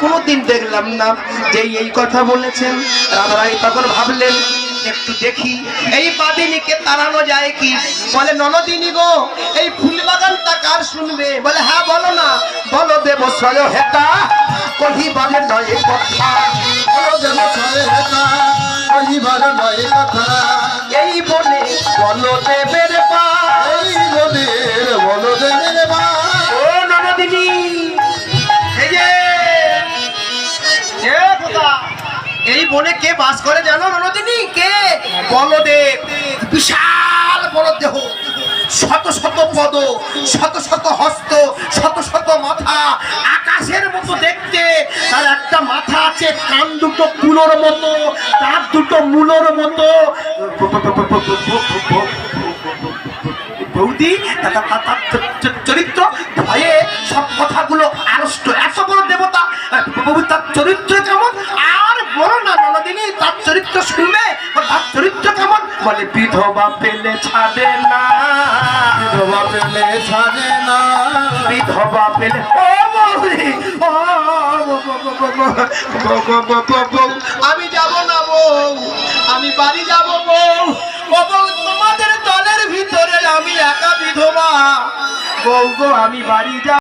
কোনোদিন দেখলাম না। যেই এই কথা বলেছেন রাধারানী তখন ভাবলেন একটু দেখি এই বাদিনীকে তাড়ানো যায় কি। বলে ননদিনী গো, এই ফুল বাগানটা কার শুনবে? বলে হ্যাঁ বলো না। বলো দেবস্বয় হেতা কহিবারে নয় কথা, বলো দেবস্বয় হেতা কহিবারে নয় কথা। এই বলে বলো দেবের পা, এই বলো দেবের মা। ও ননদিনী, এই যে এই বনে কে বাস করে জানো ননদিনী? কে? বলদেব। বিশাল বড় দেহ, শত শত পদ, শত শত হস্ত, শত শত মাথা, আকাশের মতো দেখতে। তার একটা মাথা আছে, কান দুটো কুলোর মতো, তার দুটো মূলর মতো। বৌদি চরিত্র ভয়ে সব কথাগুলো আড়ষ্ট। এত বড় দেবতা, তার চরিত্র কেমন? আর বলো না ননদিনী, তার চরিত্র শুনবে। তার চরিত্র কেমন? বলে বিধবা পেলে ছাড়ে না, বিধবা পেলে ছাড়ে না, বিধবা পেলে। ও বৌদি, ও আমি যাব না বউ, আমি বাড়ি যাব বউ। ও বউ, তোমাদের দলের ভিতরে আমি একা বিধবা। বউ গো, আমি বাড়ি যাব।